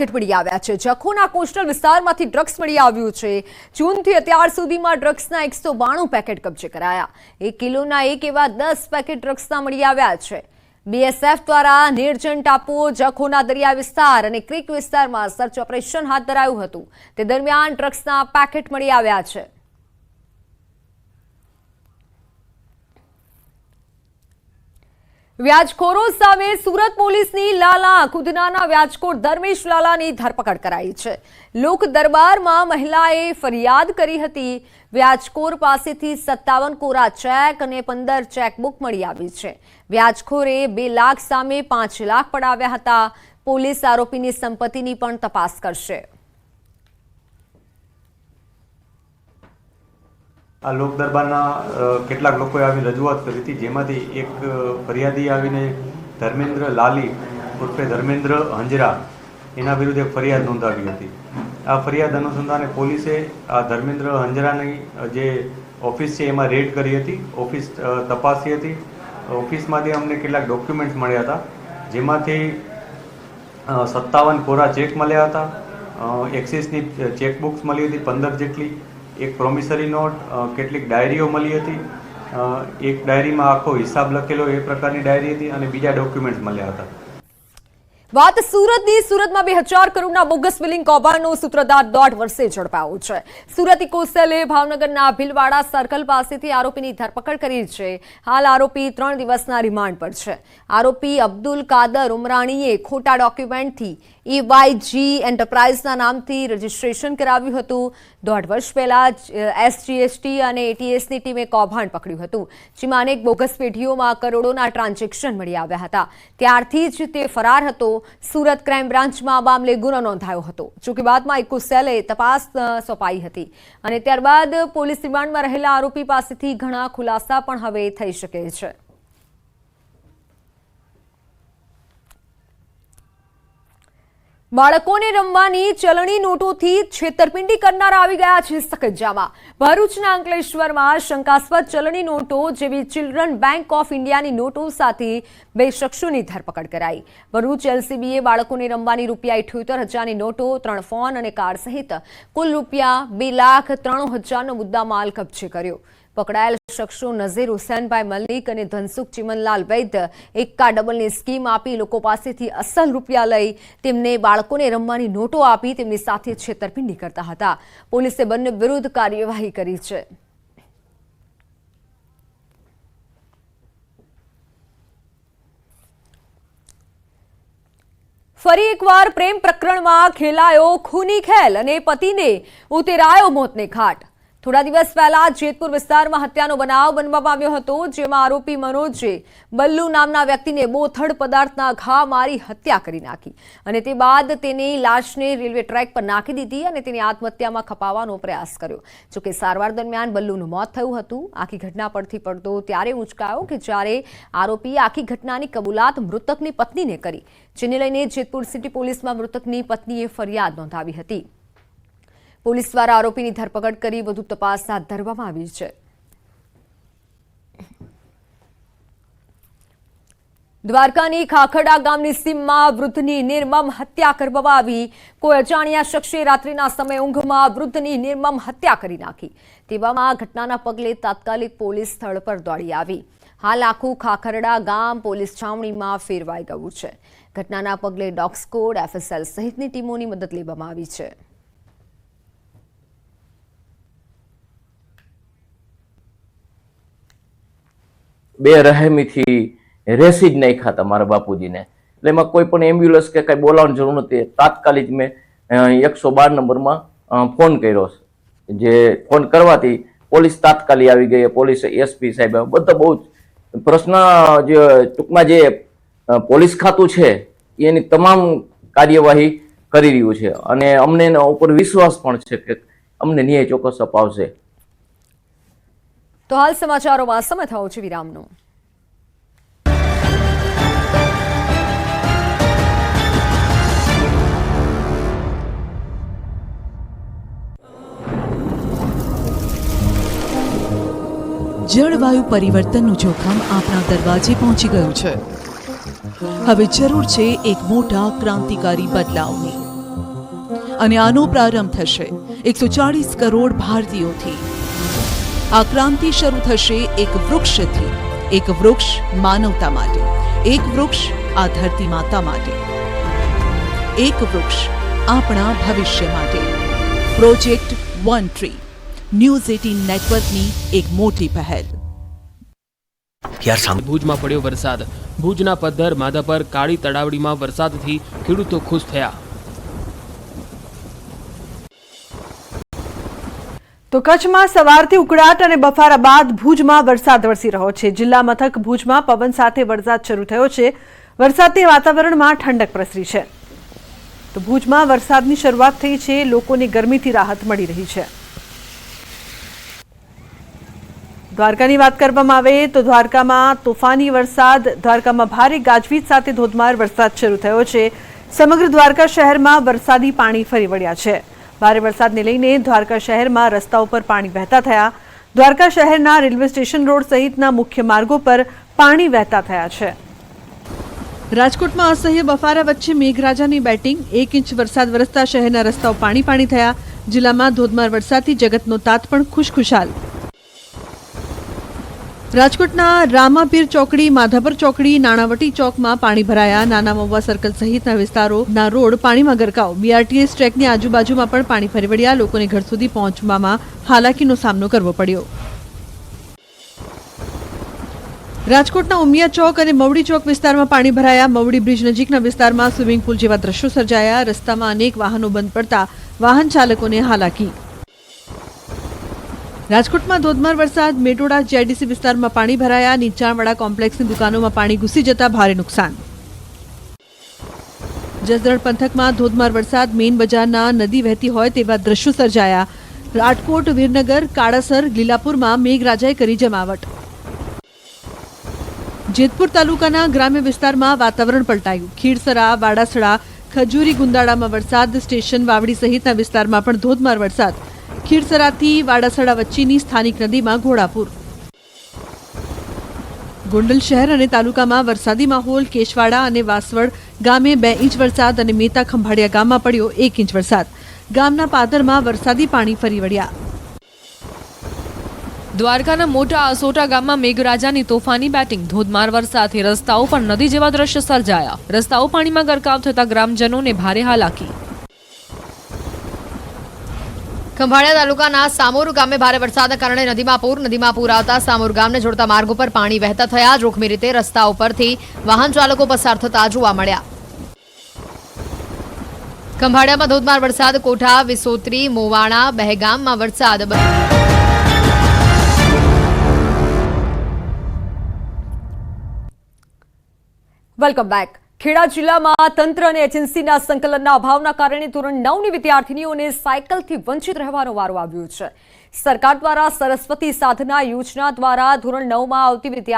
મળી આવ્યા છે। જખૌના કોસ્ટલ વિસ્તારમાંથી ડ્રગ્સ મળી આવ્યું છે। જૂનથી અત્યાર સુધીમાં ડ્રગ્સના 192 પેકેટ કબજે કરાયા। 1 કિલોના એવા 10 પેકેટ ડ્રગ્સના મળી આવ્યા છે। બીએસએફ દ્વારા નિર્જન ટાપુઓ, જખૌના દરિયા વિસ્તાર અને ક્રીક વિસ્તારમાં સર્ચ ઓપરેશન હાથ ધરાયું હતું। તે દરમિયાન ડ્રગ્સના પેકેટ મળી આવ્યા છે। વ્યાજખોરો સામે સુરત પોલીસની લાલા ખુદનાના વ્યાજખોર ધર્મેશ લાલાની ધરપકડ કરાઈ છે। લોક દરબારમાં મહિલાએ ફરિયાદ કરી હતી। વ્યાજખોર પાસેથી 57 કોરા ચેક અને 15 ચેકબુક મળી આવી છે। વ્યાજખોરે 2 લાખ સામે 5 લાખ પડાવ્યા હતા। પોલીસ આરોપીની સંપત્તિની પણ તપાસ કરશે। આ લોક દરબારના કેટલાક લોકોએ આવી રજૂઆત કરી હતી, જેમાંથી એક ફરિયાદી આવીને ધર્મેન્દ્ર લાલી ઉર્ફે ધર્મેન્દ્ર હંજરા એના વિરુદ્ધ એક ફરિયાદ નોંધાવી હતી। આ ફરિયાદ અનુસંધાને પોલીસે આ ધર્મેન્દ્ર હંજરાની જે ઓફિસ છે એમાં રેડ કરી હતી, ઓફિસ તપાસી હતી। ઓફિસમાંથી અમને કેટલાક ડોક્યુમેન્ટ્સ મળ્યા હતા, જેમાંથી 57 કોરા ચેક મળ્યા હતા, એક્સિસની ચેકબુક્સ મળી હતી 15 જેટલી, એક પ્રોમિસરી નોટ, કેટલીક ડાયરીઓ મળી હતી। એક ડાયરીમાં આખો હિસાબ લખેલો એ પ્રકારની ડાયરી હતી અને બીજા ડોક્યુમેન્ટ્સ મળ્યા હતા। વાત સુરતની। સુરતમાં 2000 કરોડના બોગસ બિલિંગ કૌભાંડનો સૂત્રધાર 1.5 વર્ષે ઝડપાયો છે। સુરત ઇકો સેલે ભાવનગરના ભીલવાડા સર્કલ પાસેથી આરોપીની ધરપકડ કરી છે। હાલ આરોપી 3 દિવસના રિમાન્ડ પર છે। આરોપી અબ્દુલ કાદર ઉમરાણીએ ખોટા ડોક્યુમેન્ટથી EYG એન્ટરપ્રાઇઝના નામથી રજીસ્ટ્રેશન કરાવ્યું હતું। 1.5 વર્ષ પહેલા SGST અને ATSની ટીમે કૌભાંડ પકડ્યું હતું, જેમાં અનેક બોગસ પેઢીઓમાં કરોડોના ટ્રાન્ઝેક્શન મળી આવ્યા હતા। ત્યારથી જ તે ફરાર હતો। સુરત ક્રાઇમ બ્રાન્ચમાં આ મામલે ગુનો નોંધાયો હતો। જોકે બાદમાં ઇકો સેલે તપાસ સોંપાઈ હતી અને ત્યારબાદ પોલીસ રિમાન્ડમાં રહેલા આરોપી પાસેથી ઘણા ખુલાસા પણ હવે થઈ શકે છે। બાળકોને રમવાની ચલણી નોટોથી છેતરપિંડી કરનાર આવી ગયા છે સકંજામાં। ભરૂચના અંકલેશ્વરમાં શંકાસ્પદ ચલણી નોટો જેવી ચિલ્ડ્રન બેંક ઓફ ઇન્ડિયાની નોટો સાથે 2 શખ્સોની ધરપકડ કરાઈ। ભરૂચ LCBએ બાળકોને રમવાની ₹78,000ની નોટો, 3 ફોન અને કાર સહિત કુલ ₹2,03,000નો મુદ્દામાલ કબજે કર્યો। પકડાયેલ શખ્સો નઝીર હુસૈનભાઈ મલિક અને ધનસુખ ચિમનલાલ વૈદ્ય એક્કા ડબલની સ્કીમ આપી લોકો પાસેથી અસલ રૂપિયા લઈ તેમને બાળકોને રમવાની નોટો આપી તેમની સાથે છેતરપિંડી કરતા હતા। પોલીસે બંને વિરુદ્ધ કાર્યવાહી કરી છે। ફરી એકવાર પ્રેમ પ્રકરણમાં ખેલાયો ખૂની ખેલ અને પતિને ઉતેરાયો મોતને ઘાટ। થોડા દિવસ પહેલા જેતપુર વિસ્તારમાં હત્યાનો બનાવ બનવા પામ્યો હતો, જેમાં આરોપી મનોજે બલ્લુ નામના વ્યક્તિને બોથડ પદાર્થના ઘા મારી હત્યા કરી નાખી અને તે બાદ તેની લાશને રેલવે ટ્રેક પર નાખી દીધી અને તેની આત્મહત્યામાં ખપાવવાનો પ્રયાસ કર્યો। જોકે સારવાર દરમિયાન બલ્લુનું મોત થયું હતું। આખી ઘટના પરથી પડતો ત્યારે ઉંચકાયો કે જ્યારે આરોપીએ આખી ઘટનાની કબૂલાત મૃતકની પત્નીને કરી, જેને લઈને જેતપુર સિટી પોલીસમાં મૃતકની પત્નીએ ફરિયાદ નોંધાવી હતી। પોલીસ દ્વારા આરોપીની ધરપકડ કરી વધુ તપાસ હાથ ધરવામાં આવી છે। દ્વારકાની ખાખડા ગામની સીમમાં વૃદ્ધની નિર્મમ હત્યા કરવામાં આવી। કોઈ અજાણ્યા શખ્સે રાત્રિના સમયે ઊંઘમાં વૃદ્ધની નિર્મમ હત્યા કરી નાખી। તેવામાં ઘટનાના પગલે તાત્કાલિક પોલીસ સ્થળ પર દોડી આવી। હાલ આખું ખાખરડા ગામ પોલીસ છાવણીમાં ફેરવાઈ ગયું છે। ઘટનાના પગલે ડોગ સ્કોડ, FSL સહિતની ટીમોની મદદ લેવામાં આવી છે। બે રહેમીથી રેસી જ નાખ્યા હતા મારા બાપુજીને। એટલે એમાં કોઈ પણ એમ્બ્યુલન્સ કે કઈ બોલાવવાની જરૂર નથી। તાત્કાલિક મેં 112 નંબરમાં ફોન કર્યો, જે ફોન કરવાથી પોલીસ તાત્કાલિક આવી ગઈ। પોલીસ SP સાહેબ બધા બહુ પ્રશ્ન જે ટૂંકમાં જે પોલીસ ખાતું છે એની તમામ કાર્યવાહી કરી રહ્યું છે અને અમને એના ઉપર વિશ્વાસ પણ છે કે અમને ન્યાય ચોક્કસ અપાવશે। તો હાલ સમાચારોમાં સમય થયો છે વિરામનો। જળવાયુ પરિવર્તનનું જોખમ આપણા દરવાજે પહોંચી ગયું છે। હવે જરૂર છે એક મોટા ક્રાંતિકારી બદલાવની। અને આનો પ્રારંભ થશે 140 કરોડ ભારતીયોથી. આ ક્રાંતિ શરૂ થશે એક વૃક્ષથી. એક વૃક્ષ માનવતા માટે, એક વૃક્ષ આ ધરતી માતા માટે, એક વૃક્ષ આપણા ભવિષ્ય માટે. પ્રોજેક્ટ વન ટ્રી, ન્યૂઝ 18 નેટવર્કની એક મોટી પહેલ. ભુજમાં પડ્યો વરસાદ. ભુજના પદ્ધર માધાપર કાળી તળાવડીમાં વરસાદથી ખેડૂતો ખુશ થયા. તો કચ્છમાં સવારથી ઉકળાટ અને બફારા બાદ ભુજમાં વરસાદ વરસી રહ્યો છે. જિલ્લા મથક ભુજમાં પવન સાથે વરસાદ શરૂ થયો છે. વરસાદથી વાતાવરણમાં ઠંડક પ્રસરી છે. તો ભુજમાં વરસાદની શરૂઆત થઈ છે. લોકોને ગરમીથી રાહત મળી રહી છે. દ્વારકાની વાત કરવામાં આવે તો દ્વારકામાં તોફાની વરસાદ. દ્વારકામાં ભારે ગાજવીજ સાથે ધોધમાર વરસાદ શરૂ થયો છે. સમગ્ર દ્વારકા શહેરમાં વરસાદી પાણી ફરી વળ્યા છે. ભારે વરસાદને લઈને દ્વારકા શહેરમાં રસ્તાઓ પર પાણી વહેતા થયા. દ્વારકા શહેરના રેલવે સ્ટેશન રોડ સહિતના મુખ્ય માર્ગો પર પાણી વહેતા થયા છે. રાજકોટમાં અસહ્ય બફારા વચ્ચે મેઘરાજાની બેટિંગ. 1 ઇંચ વરસાદ વરસતા શહેરના રસ્તાઓ પાણી થયા. જિલ્લામાં ધોધમાર વરસાદથી જગતનો તાત પણ ખુશખુશાલ. રાજકોટના રામાપીર ચોકડી, માધાપર ચોકડી, નાણાવટી ચોકમાં પાણી ભરાયા. નાના મહુવા સર્કલ સહિતના વિસ્તારોના રોડ પાણીમાં ગરકાવ. બીઆરટીએસ ટ્રેકની આજુબાજુમાં પણ પાણી ફરી વળ્યા. લોકોને ઘર સુધી પહોંચવામાં હાલાકીનો સામનો કરવો પડ્યો. રાજકોટના ઉમિયા ચોક અને મવડી ચોક વિસ્તારમાં પાણી ભરાયા. મવડી બ્રિજ નજીકના વિસ્તારમાં સ્વિમિંગ પુલ જેવા દ્રશ્યો સર્જાયા. રસ્તામાં અનેક વાહનો બંધ પડતા વાહન ચાલકોને હાલાકી. રાજકોટમાં ધોધમાર વરસાદ. મેટોડા જીઆઈડીસી વિસ્તારમાં પાણી ભરાયા. નીચાણવાળા કોમ્પ્લેક્સની દુકાનોમાં પાણી ઘૂસી જતા ભારે નુકસાન. જસદણ પંથકમાં ધોધમાર વરસાદ. મેઇન બજારના નદી વહેતી હોય તેવા દ્રશ્યો સર્જાયા. રાજકોટ, વીરનગર, કાળાસર, લીલાપુરમાં મેઘરાજાએ કરી જમાવટ. જેતપુર તાલુકાના ગ્રામ્ય વિસ્તારમાં વાતાવરણ પલટાયું. ખીરસરા, વાડાસડા, ખજૂરી, ગુંદાળામાં વરસાદ. સ્ટેશન, વાવડી સહિતના વિસ્તારમાં પણ ધોધમાર વરસાદ. ખીરસરાથી વાડાસડા વચ્ચેની સ્થાનિક નદીમાં ઘોડાપુર. ગોંડલ શહેર અને તાલુકામાં વરસાદી માહોલ. કેશવાડા અને વાસવડ ગામે 2 ઇંચ વરસાદ અને મેતા ખંભાળિયા ગામમાં પડ્યો 1 ઇંચ વરસાદ. ગામના પાદરમાં વરસાદી પાણી ફરી વળ્યા. દ્વારકાના મોટા આસોટા ગામમાં મેઘરાજાની તોફાની બેટિંગ. ધોધમાર વરસાદથી રસ્તાઓ પર નદી જેવા દ્રશ્ય સર્જાયા. રસ્તાઓ પાણીમાં ગરકાવ થતા ગ્રામજનોને ભારે હાલાકી. ખંભાળિયા તાલુકાના સામોર ગામે ભારે વરસાદના કારણે નદીમાં પૂર આવતા સામોર ગામને જોડતા માર્ગો પર પાણી વહેતા થયા. જોખમી રીતે રસ્તાઓ પરથી વાહન ચાલકો પસાર થતા જોવા મળ્યા. ખંભાળિયામાં ધોધમાર વરસાદ. કોઠા, વિસોત્રી, મોવાણા, બહેગામમાં વરસાદ. Welcome back. ખેડા જિલ્લામાં તંત્ર અને એજન્સીના સંકલનના અભાવના કારણે ધોરણ 9ની વિદ્યાર્થીનીઓને સાયકલથી વંચિત રહેવાનો વારો આવ્યો છે. સરકાર દ્વારા સરસ્વતી સાધના યોજના દ્વારા ધોરણ 9માં આવતી વિદ્યાર્થીઓ